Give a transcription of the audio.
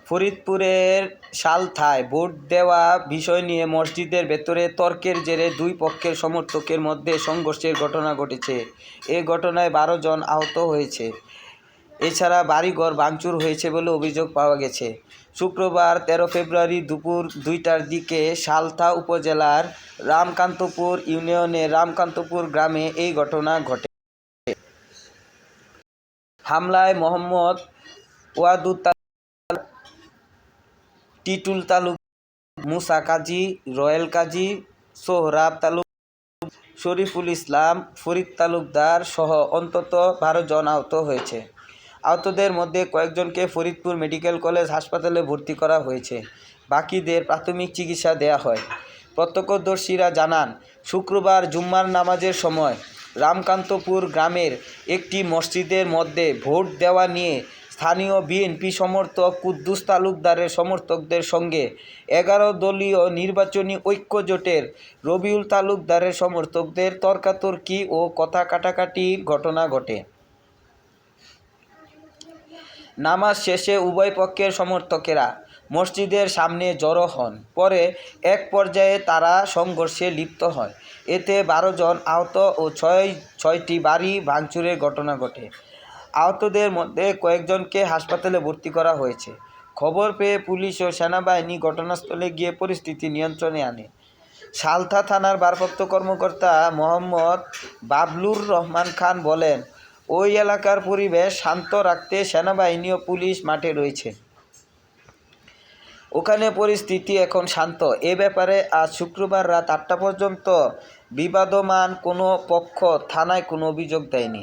ফরিদপুরের সালথায় ভোট দেওয়া বিষয় নিয়ে মসজিদের ভেতরে তর্কের জেরে দুই পক্ষের সমর্থকের মধ্যে সংঘর্ষের ঘটনা ঘটেছে। এ ঘটনায় 12 জন আহত হয়েছে। এছাড়া বাড়িঘর ভাঙচুর হয়েছে বলে অভিযোগ পাওয়া গেছে। শুক্রবার 13 ফেব্রুয়ারি দুপুর 2টার দিকে সালথা উপজেলার রামকান্তপুর ইউনিয়নের রামকান্তপুর গ্রামে এই ঘটনা ঘটে। হামলায় মোহাম্মদ ওয়াদুদ, টিটুল তালুকদার, মুসা কাজী, রয়েল কাজী, সোহরাব তালুকদার, শরীফুল ইসলাম, ফরিদ তালুকদার সহ অন্তত 12 জন আহত হয়েছে। আহতদের মধ্যে কয়েকজনকে ফরিদপুর মেডিকেল কলেজ হাসপাতালে ভর্তি করা হয়েছে। বাকিদের প্রাথমিক চিকিৎসা দেয়া হয়। প্রত্যক্ষদর্শীরা জানান, শুক্রবার জুম্মার নামাজের সময় রামকান্তপুর গ্রামের একটি মসজিদের মধ্যে ভোট দেওয়া নিয়ে স্থানীয় বিএনপি সমর্থক কুদ্দুস তালুকদারের সমর্থকদের সঙ্গে 11 দলীয় নির্বাচনী ঐক্য জোটের রবিউল তালুকদারের সমর্থকদের তর্কাতর্কি ও কথা কাটাকাটির ঘটনা ঘটে। নামাজ শেষে উভয় পক্ষের সমর্থকেরা মসজিদের সামনে জড়ো হন। পরে এক পর্যায়ে তারা সংঘর্ষে লিপ্ত হয়। এতে 12 জন আহত ও ছয়টি বাড়ি ভাঙচুরের ঘটনা ঘটে। আহতদের মধ্যে কয়েকজনকে হাসপাতালে ভর্তি করা হয়েছে। খবর পেয়ে পুলিশ ও সেনাবাহিনী ঘটনাস্থলে গিয়ে পরিস্থিতি নিয়ন্ত্রণে আনে। সালথা থানার ভারপ্রাপ্ত কর্মকর্তা মোহাম্মদ বাবলুর রহমান খান বলেন, ওই এলাকার পরিবেশ শান্ত রাখতে সেনাবাহিনী ও পুলিশ মাঠে রয়েছে। ওখানে পরিস্থিতি এখন শান্ত। এ ব্যাপারে আজ শুক্রবার রাত 8টা পর্যন্ত বিবাদমান কোনো পক্ষ থানায় কোনো অভিযোগ দেয়নি।